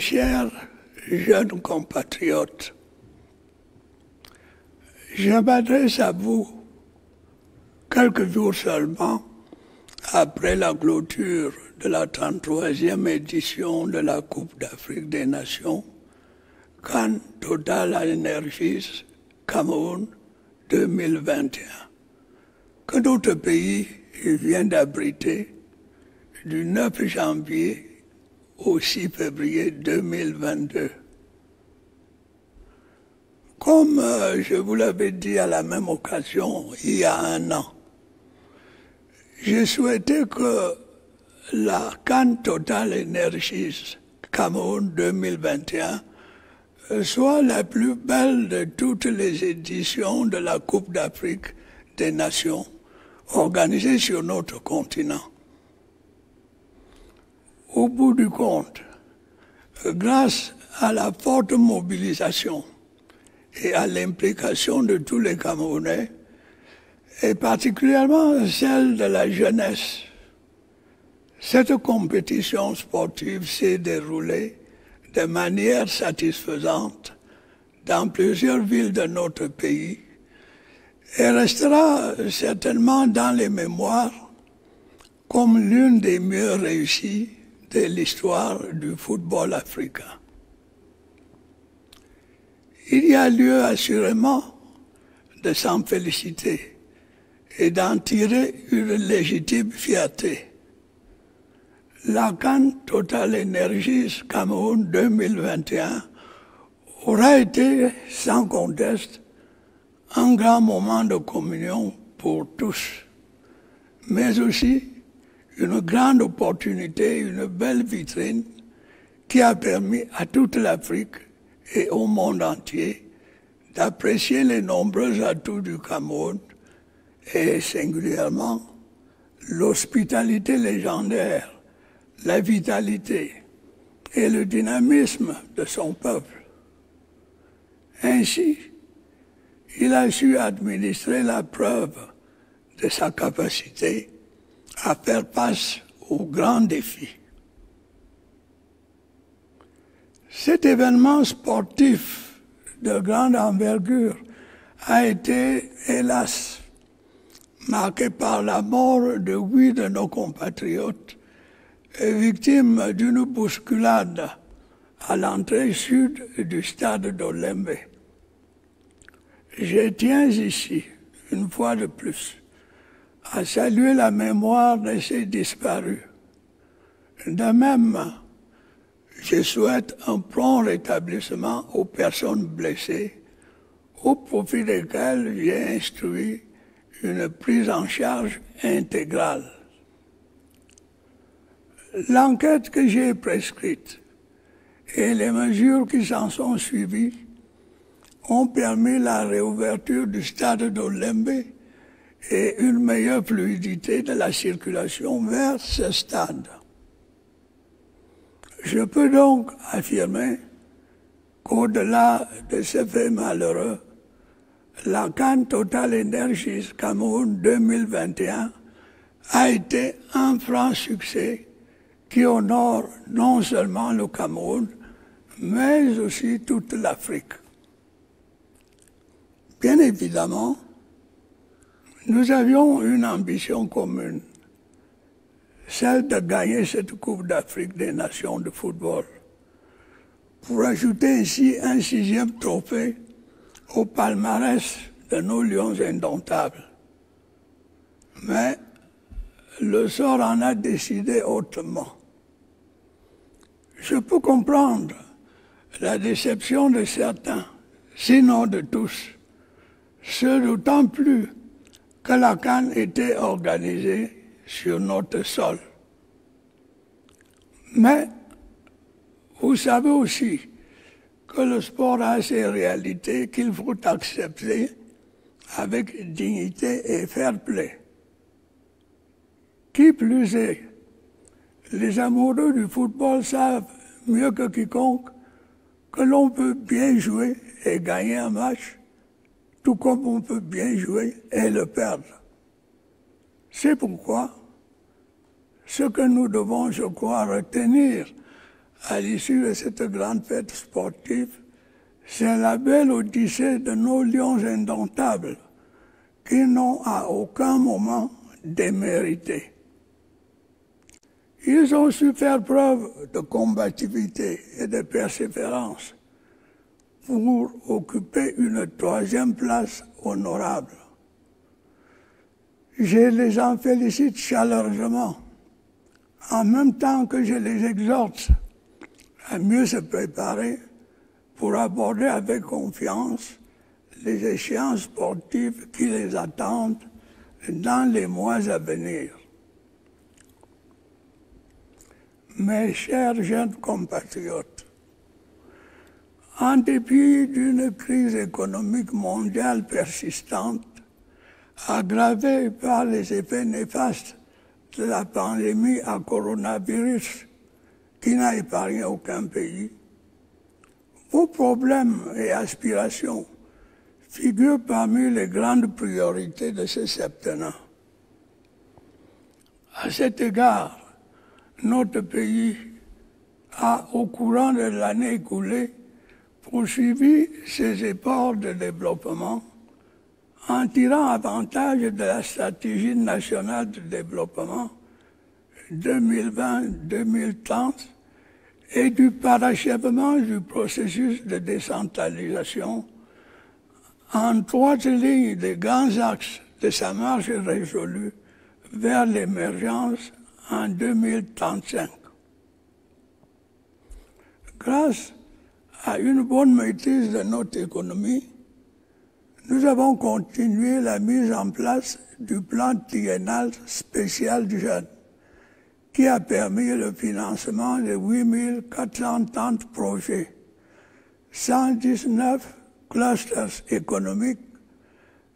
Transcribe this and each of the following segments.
chers jeunes compatriotes, je m'adresse à vous quelques jours seulement après la clôture de la 33e édition de la Coupe d'Afrique des Nations, CAN Total Energies Cameroun 2021, que notre pays vient d'abriter du 9 janvier au 6 février 2022. Comme je vous l'avais dit à la même occasion il y a un an, j'ai souhaité que la CAN Total Energies Cameroun 2021 soit la plus belle de toutes les éditions de la Coupe d'Afrique des Nations organisée sur notre continent. Au bout du compte, grâce à la forte mobilisation et à l'implication de tous les Camerounais, et particulièrement celle de la jeunesse, cette compétition sportive s'est déroulée de manière satisfaisante dans plusieurs villes de notre pays et restera certainement dans les mémoires comme l'une des mieux réussies de l'histoire du football africain. Il y a lieu assurément de s'en féliciter et d'en tirer une légitime fierté. La CAN Total Energies Cameroun 2021 aura été, sans conteste, un grand moment de communion pour tous, mais aussi une grande opportunité, une belle vitrine qui a permis à toute l'Afrique et au monde entier d'apprécier les nombreux atouts du Cameroun et singulièrement l'hospitalité légendaire, la vitalité et le dynamisme de son peuple. Ainsi, il a su administrer la preuve de sa capacité à faire face aux grands défis. Cet événement sportif de grande envergure a été, hélas, marqué par la mort de 8 de nos compatriotes et victime d'une bousculade à l'entrée sud du stade d'Olembe. Je tiens ici, une fois de plus, à saluer la mémoire de ces disparus. De même, je souhaite un prompt rétablissement aux personnes blessées, au profit desquelles j'ai instruit une prise en charge intégrale. L'enquête que j'ai prescrite et les mesures qui s'en sont suivies ont permis la réouverture du stade d'Olembe et une meilleure fluidité de la circulation vers ce stade. Je peux donc affirmer qu'au-delà de ce fait malheureux, la CAN Total Energies Cameroun 2021 a été un franc succès qui honore non seulement le Cameroun, mais aussi toute l'Afrique. Bien évidemment, nous avions une ambition commune, celle de gagner cette Coupe d'Afrique des Nations de football, pour ajouter ainsi un 6e trophée au palmarès de nos lions indomptables. Mais le sort en a décidé autrement. Je peux comprendre la déception de certains, sinon de tous, ce d'autant plus que la CAN était organisée sur notre sol. Mais vous savez aussi que le sport a ses réalités qu'il faut accepter avec dignité et fair play. Qui plus est, les amoureux du football savent mieux que quiconque que l'on peut bien jouer et gagner un match, tout comme on peut bien jouer et le perdre. C'est pourquoi ce que nous devons, je crois, retenir à l'issue de cette grande fête sportive, c'est la belle odyssée de nos lions indomptables qui n'ont à aucun moment démérité. Ils ont su faire preuve de combativité et de persévérance pour occuper une troisième place honorable. Je les en félicite chaleureusement, en même temps que je les exhorte à mieux se préparer pour aborder avec confiance les échéances sportives qui les attendent dans les mois à venir. Mes chers jeunes compatriotes, en dépit d'une crise économique mondiale persistante, aggravée par les effets néfastes de la pandémie à coronavirus qui n'a épargné aucun pays, vos problèmes et aspirations figurent parmi les grandes priorités de ce septennat. À cet égard, notre pays a, au courant de l'année écoulée, poursuivi ses efforts de développement en tirant avantage de la stratégie nationale de développement 2020-2030 et du parachèvement du processus de décentralisation en droite ligne des grands axes de sa marche résolue vers l'émergence en 2035. Grâce à une bonne maîtrise de notre économie, nous avons continué la mise en place du plan triennal spécial du jeune, qui a permis le financement de 8 430 projets, 119 clusters économiques,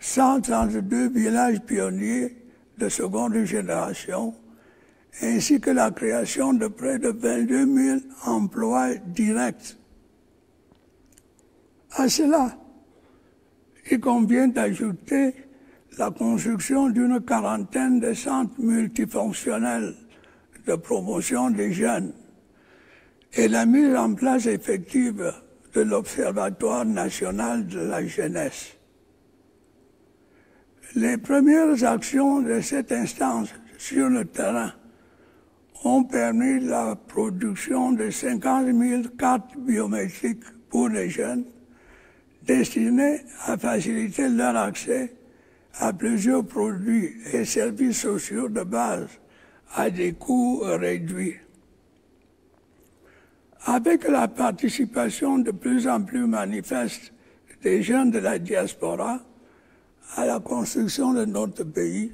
132 villages pionniers de seconde génération, ainsi que la création de près de 22 000 emplois directs. À cela, il convient d'ajouter la construction d'une quarantaine de centres multifonctionnels de promotion des jeunes et la mise en place effective de l'Observatoire national de la jeunesse. Les premières actions de cette instance sur le terrain ont permis la production de 50 000 cartes biométriques pour les jeunes, destinées à faciliter leur accès à plusieurs produits et services sociaux de base à des coûts réduits. Avec la participation de plus en plus manifeste des jeunes de la diaspora à la construction de notre pays,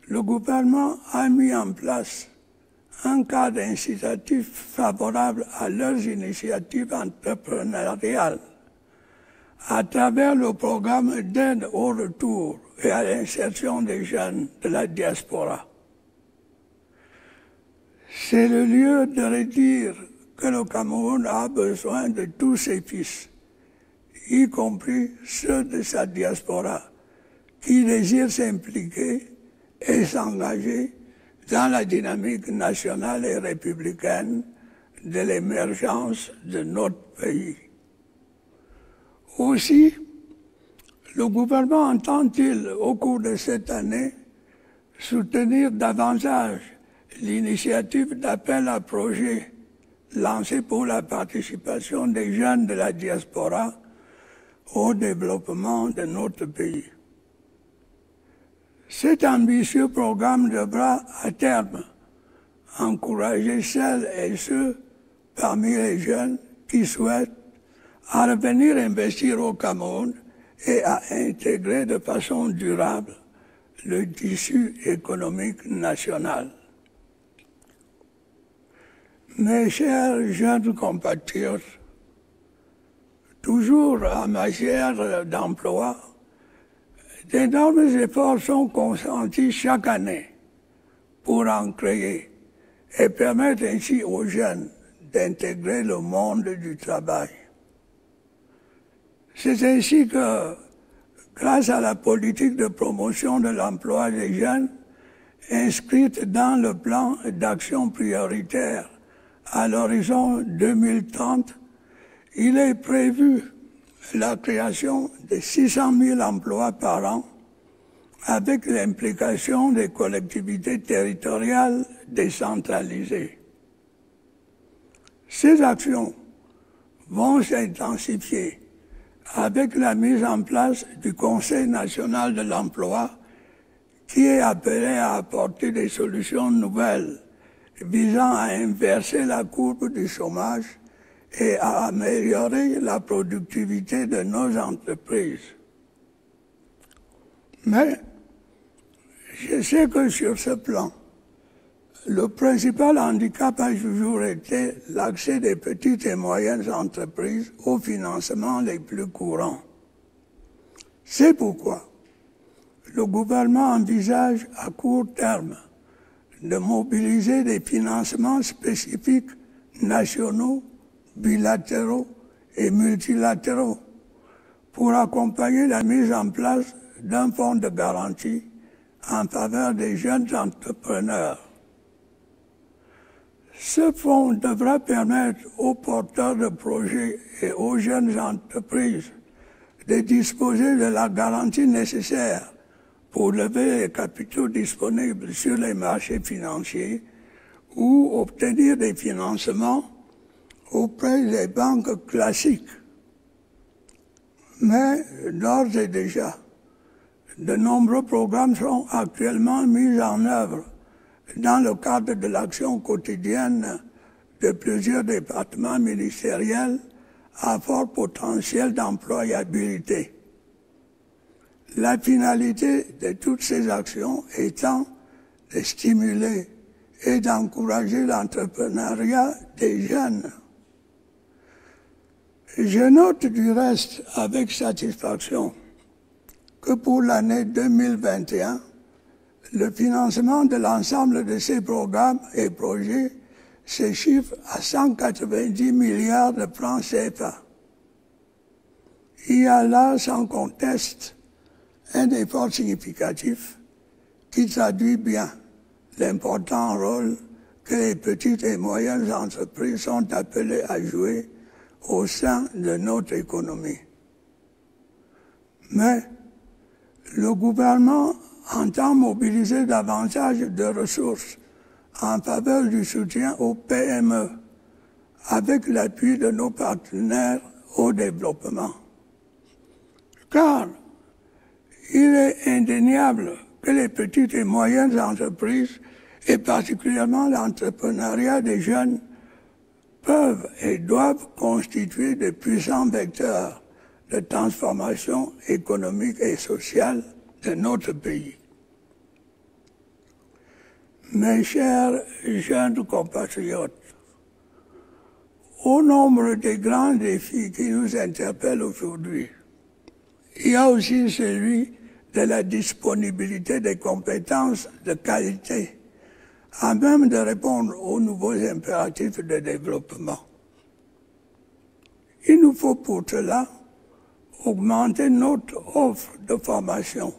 le gouvernement a mis en place un cadre incitatif favorable à leurs initiatives entrepreneuriales à travers le programme d'aide au retour et à l'insertion des jeunes de la diaspora. C'est le lieu de redire que le Cameroun a besoin de tous ses fils, y compris ceux de sa diaspora, qui désirent s'impliquer et s'engager dans la dynamique nationale et républicaine de l'émergence de notre pays. Aussi, le gouvernement entend-il, au cours de cette année, soutenir davantage l'initiative d'appel à projets lancée pour la participation des jeunes de la diaspora au développement de notre pays. Cet ambitieux programme devra, à terme, encourager celles et ceux parmi les jeunes qui souhaitent à revenir investir au Cameroun et à intégrer de façon durable le tissu économique national. Mes chers jeunes compatriotes, toujours en matière d'emploi, d'énormes efforts sont consentis chaque année pour en créer et permettre ainsi aux jeunes d'intégrer le monde du travail. C'est ainsi que, grâce à la politique de promotion de l'emploi des jeunes, inscrite dans le plan d'action prioritaire à l'horizon 2030, il est prévu la création de 600 000 emplois par an avec l'implication des collectivités territoriales décentralisées. Ces actions vont s'intensifier avec la mise en place du Conseil national de l'emploi qui est appelé à apporter des solutions nouvelles visant à inverser la courbe du chômage et à améliorer la productivité de nos entreprises. Mais je sais que sur ce plan, le principal handicap a toujours été l'accès des petites et moyennes entreprises aux financements les plus courants. C'est pourquoi le gouvernement envisage à court terme de mobiliser des financements spécifiques nationaux, bilatéraux et multilatéraux pour accompagner la mise en place d'un fonds de garantie en faveur des jeunes entrepreneurs. Ce fonds devra permettre aux porteurs de projets et aux jeunes entreprises de disposer de la garantie nécessaire pour lever les capitaux disponibles sur les marchés financiers ou obtenir des financements auprès des banques classiques. Mais d'ores et déjà, de nombreux programmes sont actuellement mis en œuvre dans le cadre de l'action quotidienne de plusieurs départements ministériels à fort potentiel d'employabilité. La finalité de toutes ces actions étant de stimuler et d'encourager l'entrepreneuriat des jeunes. Je note du reste avec satisfaction que pour l'année 2021, le financement de l'ensemble de ces programmes et projets se chiffre à 190 milliards de francs CFA. Il y a là, sans conteste, un effort significatif qui traduit bien l'important rôle que les petites et moyennes entreprises sont appelées à jouer au sein de notre économie. Mais le gouvernement entend mobiliser davantage de ressources en faveur du soutien aux PME avec l'appui de nos partenaires au développement. Car il est indéniable que les petites et moyennes entreprises, et particulièrement l'entrepreneuriat des jeunes, peuvent et doivent constituer de puissants vecteurs de transformation économique et sociale de notre pays. Mes chers jeunes compatriotes, au nombre des grands défis qui nous interpellent aujourd'hui, il y a aussi celui de la disponibilité des compétences de qualité, à même de répondre aux nouveaux impératifs de développement. Il nous faut pour cela augmenter notre offre de formation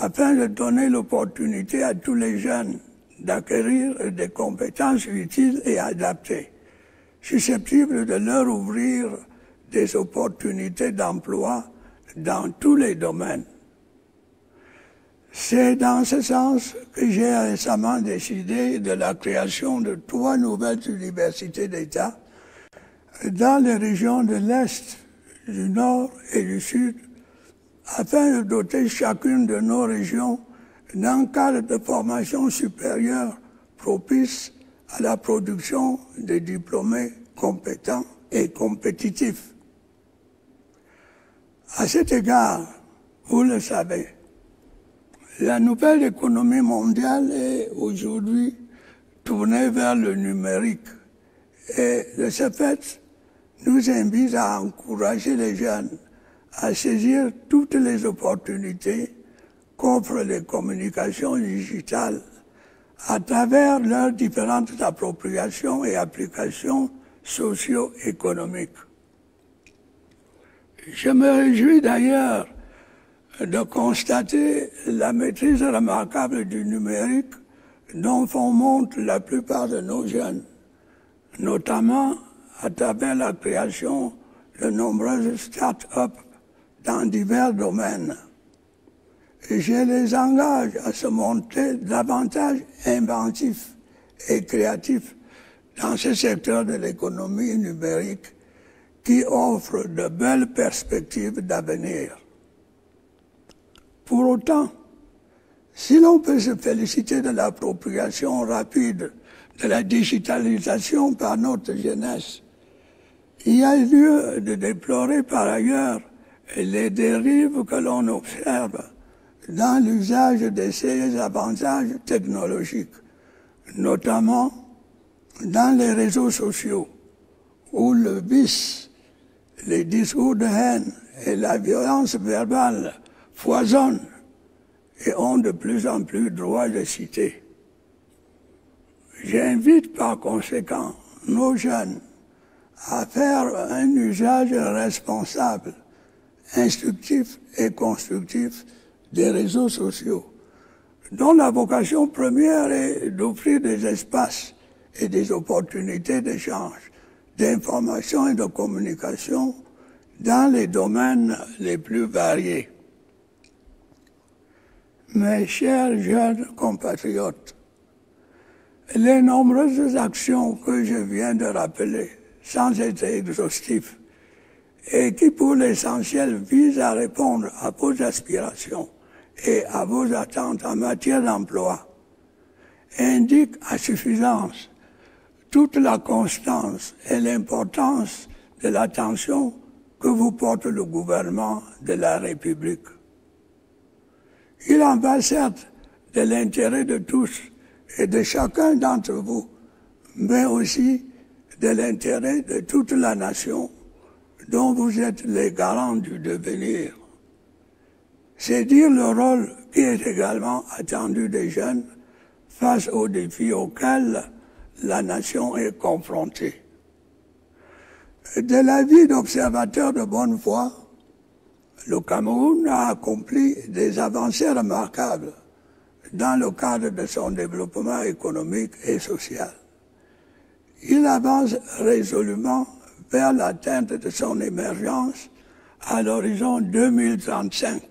afin de donner l'opportunité à tous les jeunes d'acquérir des compétences utiles et adaptées, susceptibles de leur ouvrir des opportunités d'emploi dans tous les domaines. C'est dans ce sens que j'ai récemment décidé de la création de 3 nouvelles universités d'État dans les régions de l'Est, du Nord et du Sud, afin de doter chacune de nos régions d'un cadre de formation supérieure propice à la production de diplômés compétents et compétitifs. À cet égard, vous le savez, la nouvelle économie mondiale est aujourd'hui tournée vers le numérique et de ce fait nous invite à encourager les jeunes à saisir toutes les opportunités qu'offrent les communications digitales à travers leurs différentes appropriations et applications socio-économiques. Je me réjouis d'ailleurs de constater la maîtrise remarquable du numérique dont font montre la plupart de nos jeunes, notamment à travers la création de nombreuses start-up dans divers domaines. Et je les engage à se montrer davantage inventifs et créatifs dans ce secteur de l'économie numérique qui offre de belles perspectives d'avenir. Pour autant, si l'on peut se féliciter de l'appropriation rapide de la digitalisation par notre jeunesse, il y a lieu de déplorer par ailleurs les dérives que l'on observe dans l'usage de ces avantages technologiques, notamment dans les réseaux sociaux, où le vice, les discours de haine et la violence verbale foisonnent et ont de plus en plus droit de citer. J'invite par conséquent nos jeunes à faire un usage responsable, instructif et constructif des réseaux sociaux, dont la vocation première est d'offrir des espaces et des opportunités d'échange, d'information et de communication dans les domaines les plus variés. Mes chers jeunes compatriotes, les nombreuses actions que je viens de rappeler, sans être exhaustif, et qui pour l'essentiel visent à répondre à vos aspirations et à vos attentes en matière d'emploi, indiquent à suffisance toute la constance et l'importance de l'attention que vous porte le gouvernement de la République. Il en va certes de l'intérêt de tous et de chacun d'entre vous, mais aussi de l'intérêt de toute la nation dont vous êtes les garants du devenir. C'est dire le rôle qui est également attendu des jeunes face aux défis auxquels la nation est confrontée. De l'avis d'observateurs de bonne foi, le Cameroun a accompli des avancées remarquables dans le cadre de son développement économique et social. Il avance résolument vers l'atteinte de son émergence à l'horizon 2035.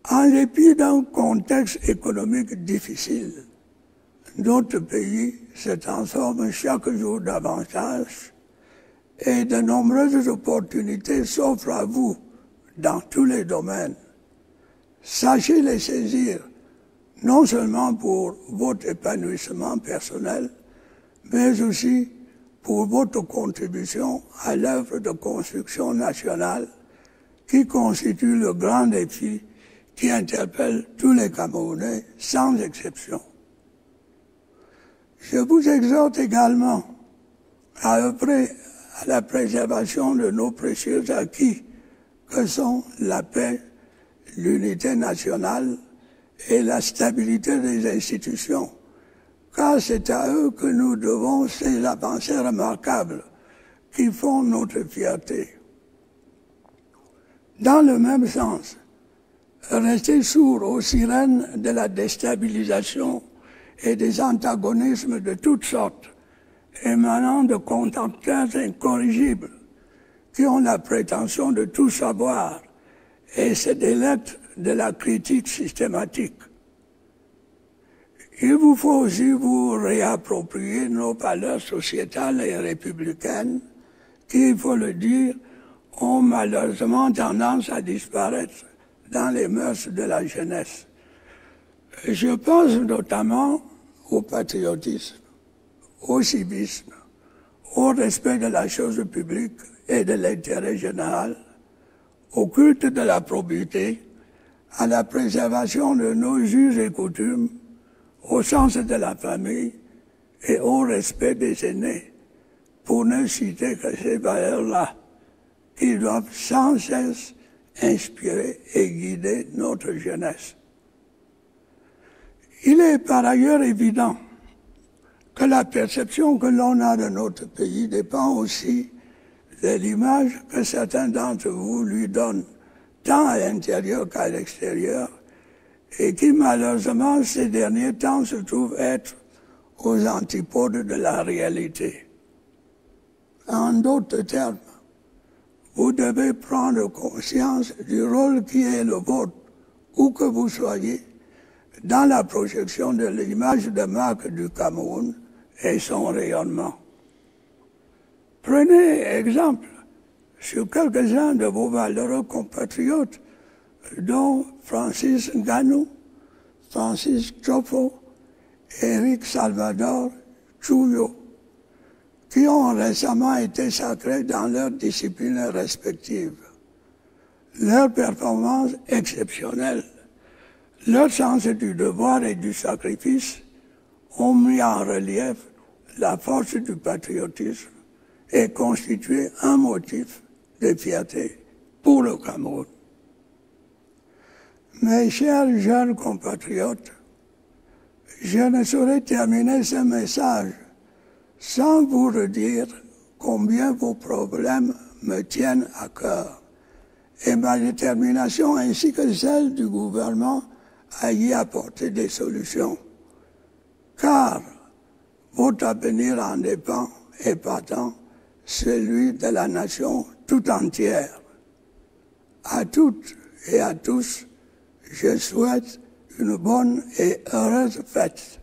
En dépit d'un contexte économique difficile, notre pays se transforme chaque jour davantage et de nombreuses opportunités s'offrent à vous dans tous les domaines. Sachez les saisir, non seulement pour votre épanouissement personnel, mais aussi pour votre contribution à l'œuvre de construction nationale qui constitue le grand défi qui interpelle tous les Camerounais sans exception. Je vous exhorte également à œuvrer à la préservation de nos précieux acquis que sont la paix, l'unité nationale et la stabilité des institutions, car c'est à eux que nous devons ces avancées remarquables qui font notre fierté. Dans le même sens, rester sourd aux sirènes de la déstabilisation et des antagonismes de toutes sortes, émanant de contempteurs incorrigibles qui ont la prétention de tout savoir et se délectent de la critique systématique. Il vous faut aussi vous réapproprier nos valeurs sociétales et républicaines qui, il faut le dire, ont malheureusement tendance à disparaître dans les mœurs de la jeunesse. Je pense notamment au patriotisme, au civisme, au respect de la chose publique et de l'intérêt général, au culte de la probité, à la préservation de nos us et coutumes, au sens de la famille et au respect des aînés, pour ne citer que ces valeurs-là qui doivent sans cesse inspirer et guider notre jeunesse. Il est par ailleurs évident que la perception que l'on a de notre pays dépend aussi de l'image que certains d'entre vous lui donnent, tant à l'intérieur qu'à l'extérieur, et qui malheureusement ces derniers temps se trouve être aux antipodes de la réalité. En d'autres termes, vous devez prendre conscience du rôle qui est le vôtre, où que vous soyez, dans la projection de l'image de marque du Cameroun et son rayonnement. Prenez exemple sur quelques-uns de vos valeureux compatriotes, dont Francis Ngannou, Francis Tchofo, Eric Salvador Chouyo, qui ont récemment été sacrés dans leurs disciplines respectives. Leur performance exceptionnelle, leur sens du devoir et du sacrifice ont mis en relief la force du patriotisme et constitué un motif de fierté pour le Cameroun. Mes chers jeunes compatriotes, je ne saurais terminer ce message sans vous redire combien vos problèmes me tiennent à cœur et ma détermination ainsi que celle du gouvernement à y apporter des solutions. Car votre avenir en dépend et partant celui de la nation tout entière. À toutes et à tous, je souhaite une bonne et heureuse fête.